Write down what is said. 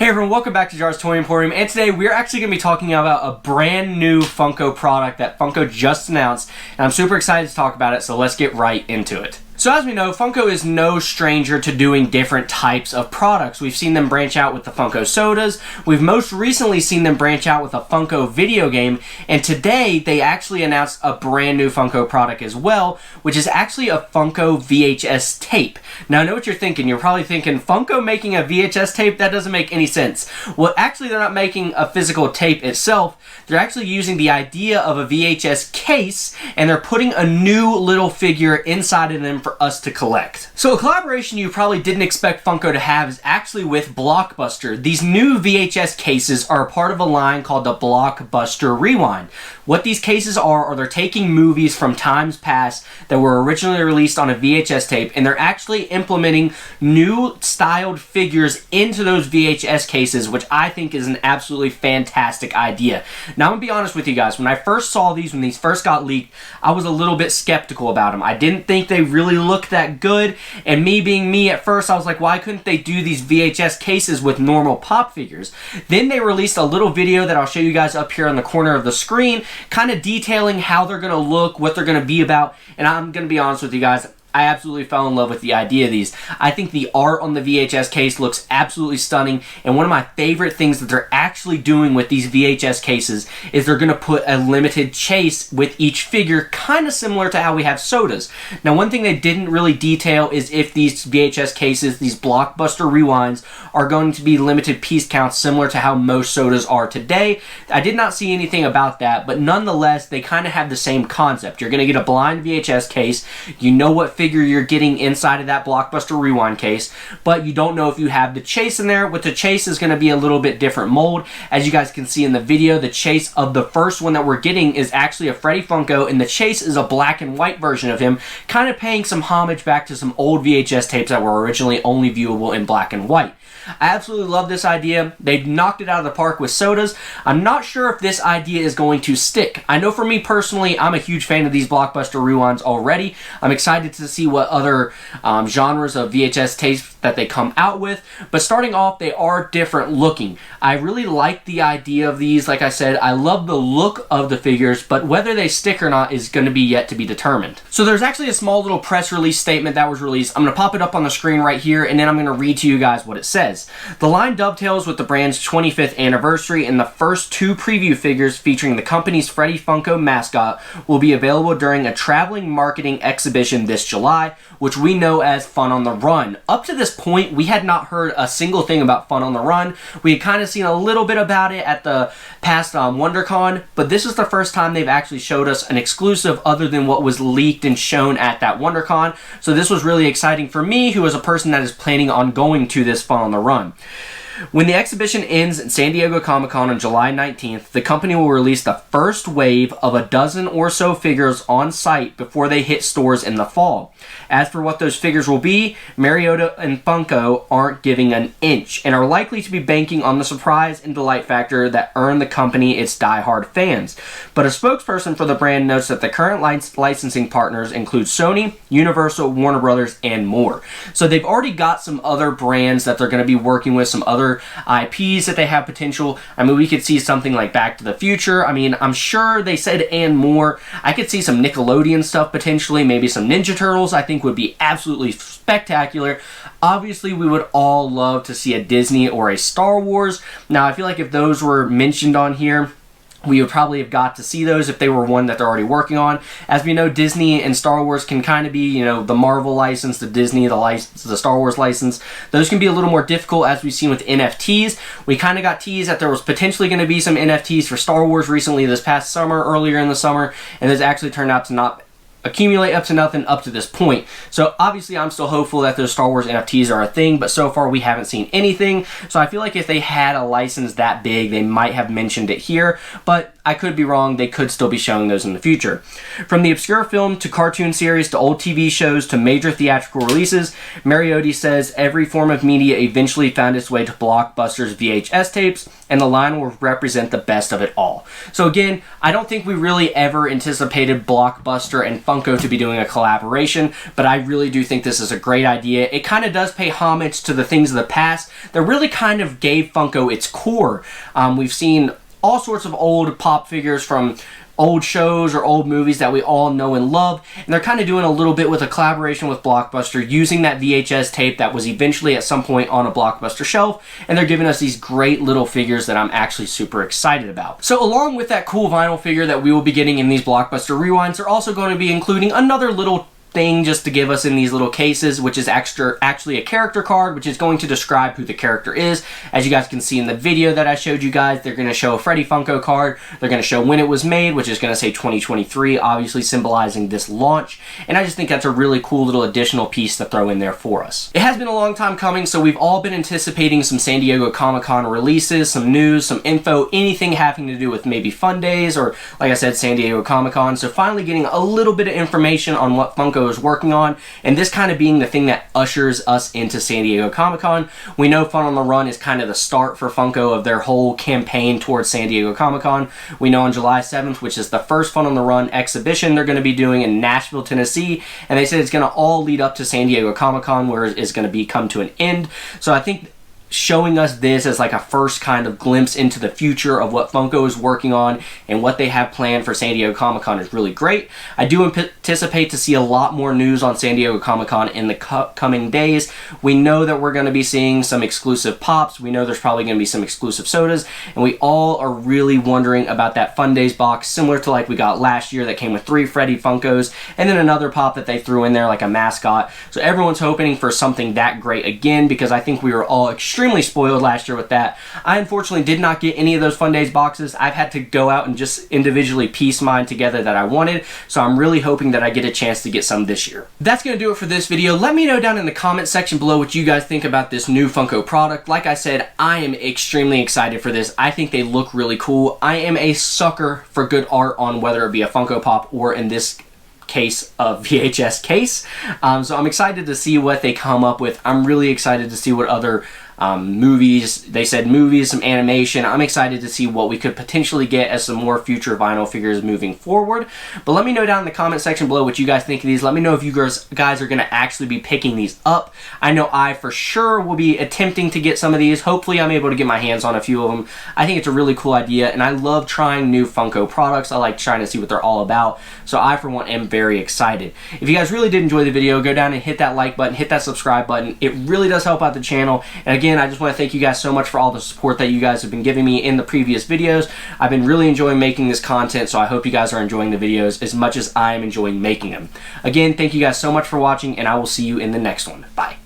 Hey everyone, welcome back to Jar's Toy Emporium, and today we're actually going to be talking about a brand new Funko product that Funko just announced, and I'm super excited to talk about it, so let's get right into it. So as we know, Funko is no stranger to doing different types of products. We've seen them branch out with the Funko sodas, we've most recently seen them branch out with a Funko video game, and today they actually announced a brand new Funko product as well, which is actually a Funko VHS tape. Now I know what you're thinking, you're probably thinking, Funko making a VHS tape? That doesn't make any sense. Well, actually they're not making a physical tape itself, they're actually using the idea of a VHS case, and they're putting a new little figure inside of them for us to collect. So a collaboration you probably didn't expect Funko to have is actually with Blockbuster. These new VHS cases are a part of a line called the Blockbuster Rewind. What these cases are they're taking movies from times past that were originally released on a VHS tape, and they're actually implementing new styled figures into those VHS cases, which I think is an absolutely fantastic idea. Now I'm gonna be honest with you guys, when I first saw these, when these first got leaked, I was a little bit skeptical about them. I didn't think they really looked that good, and me being me at first, I was like, why couldn't they do these VHS cases with normal pop figures? Then they released a little video that I'll show you guys up here on the corner of the screen, kind of detailing how they're gonna look, what they're gonna be about, and I'm gonna be honest with you guys, I absolutely fell in love with the idea of these. I think the art on the VHS case looks absolutely stunning, and one of my favorite things that they're actually doing with these VHS cases is they're going to put a limited chase with each figure, kind of similar to how we have sodas. Now, one thing they didn't really detail is if these VHS cases, these Blockbuster Rewinds, are going to be limited piece counts similar to how most sodas are today. I did not see anything about that, but nonetheless, they kind of have the same concept. You're going to get a blind VHS case, you know what figure you're getting inside of that Blockbuster Rewind case, but you don't know if you have the chase in there. With the chase is going to be a little bit different mold. As you guys can see in the video, the chase of the first one that we're getting is actually a Freddy Funko, and the chase is a black and white version of him, kind of paying some homage back to some old VHS tapes that were originally only viewable in black and white. I absolutely love this idea. They've knocked it out of the park with sodas. I'm not sure if this idea is going to stick. I know for me personally, I'm a huge fan of these Blockbuster Rewinds already. I'm excited to see what other genres of VHS tapes that they come out with. But starting off, they are different looking. I really like the idea of these. Like I said, I love the look of the figures, but whether they stick or not is going to be yet to be determined. So there's actually a small little press release statement that was released. I'm going to pop it up on the screen right here, and then I'm going to read to you guys what it says. The line dovetails with the brand's 25th anniversary, and the first two preview figures featuring the company's Freddy Funko mascot will be available during a traveling marketing exhibition this July, which we know as Fun on the Run. Up to this point, we had not heard a single thing about Fun on the Run. We had kind of seen a little bit about it at the past WonderCon, but this is the first time they've actually showed us an exclusive other than what was leaked and shown at that WonderCon. So this was really exciting for me, who is a person that is planning on going to this Fun on the Run. When the exhibition ends at San Diego Comic-Con on July 19th, the company will release the first wave of a dozen or so figures on site before they hit stores in the fall. As for what those figures will be, Mariota and Funko aren't giving an inch and are likely to be banking on the surprise and delight factor that earned the company its die-hard fans. But a spokesperson for the brand notes that the current licensing partners include Sony, Universal, Warner Brothers, and more. So they've already got some other brands that they're going to be working with, some other IPs that they have potential. I mean, we could see something like Back to the Future. I mean, I'm sure they said and more. I could see some Nickelodeon stuff potentially, maybe some Ninja Turtles I think would be absolutely spectacular. Obviously, we would all love to see a Disney or a Star Wars. Now, I feel like if those were mentioned on here, we would probably have got to see those if they were one that they're already working on. As we know, Disney and Star Wars can kind of be, you know, the Marvel license, the Disney, the Star Wars license. Those can be a little more difficult, as we've seen with NFTs. We kind of got teased that there was potentially going to be some NFTs for Star Wars recently this past summer, earlier in the summer, and this actually turned out to not accumulate up to nothing up to this point. So obviously I'm still hopeful that those Star Wars NFTs are a thing, but so far we haven't seen anything. So I feel like if they had a license that big, they might have mentioned it here, but I could be wrong. They could still be showing those in the future. From the obscure film to cartoon series to old TV shows to major theatrical releases, Mariotti says every form of media eventually found its way to Blockbuster's VHS tapes, and the line will represent the best of it all. So again, I don't think we really ever anticipated Blockbuster and Funko to be doing a collaboration, but I really do think this is a great idea. It kind of does pay homage to the things of the past that really kind of gave Funko its core. We've seen all sorts of old pop figures from old shows or old movies that we all know and love, and they're kind of doing a little bit with a collaboration with Blockbuster, using that VHS tape that was eventually at some point on a Blockbuster shelf, and they're giving us these great little figures that I'm actually super excited about. So along with that cool vinyl figure that we will be getting in these Blockbuster rewinds, they're also going to be including another little thing just to give us in these little cases, which is actually a character card, which is going to describe who the character is. As you guys can see in the video that I showed you guys, they're going to show a Freddy Funko card. They're going to show when it was made, which is going to say 2023, obviously symbolizing this launch. And I just think that's a really cool little additional piece to throw in there for us. It has been a long time coming, so we've all been anticipating some San Diego Comic-Con releases, some news, some info, anything having to do with maybe Fun Days or, like I said, San Diego Comic-Con. So finally getting a little bit of information on what Funko is working on, and this kind of being the thing that ushers us into San Diego Comic-Con. We know Fun on the Run is kind of the start for Funko of their whole campaign towards San Diego Comic-Con. We know on July 7th, which is the first Fun on the Run exhibition they're going to be doing in Nashville, Tennessee, and they said it's going to all lead up to San Diego Comic-Con, where it's going to be come to an end. So I think showing us this as like a first kind of glimpse into the future of what Funko is working on and what they have planned for San Diego Comic-Con is really great. I do anticipate to see a lot more news on San Diego Comic-Con in the coming days. We know that we're going to be seeing some exclusive pops. We know there's probably going to be some exclusive sodas, and we all are really wondering about that Fun Days box, similar to like we got last year that came with 3 Freddy Funkos and then another pop that they threw in there like a mascot. So everyone's hoping for something that great again, because I think we were all extremely spoiled last year with that. I unfortunately did not get any of those Fun Days boxes. I've had to go out and just individually piece mine together that I wanted, so I'm really hoping that I get a chance to get some this year. That's going to do it for this video. Let me know down in the comment section below what you guys think about this new Funko product. Like I said, I am extremely excited for this. I think they look really cool. I am a sucker for good art on whether it be a Funko Pop or, in this case, a VHS case. So I'm excited to see what they come up with. I'm really excited to see what other movies, they said movies, some animation. I'm excited to see what we could potentially get as some more future vinyl figures moving forward. But let me know down in the comment section below what you guys think of these. Let me know if you guys are going to actually be picking these up. I know I for sure will be attempting to get some of these. Hopefully I'm able to get my hands on a few of them. I think it's a really cool idea, and I love trying new Funko products. I like trying to see what they're all about. So I, for one, am very excited. If you guys really did enjoy the video, go down and hit that like button, hit that subscribe button. It really does help out the channel. And again, I just want to thank you guys so much for all the support that you guys have been giving me in the previous videos. I've been really enjoying making this content, so I hope you guys are enjoying the videos as much as I am enjoying making them. Again, thank you guys so much for watching, and I will see you in the next one. Bye.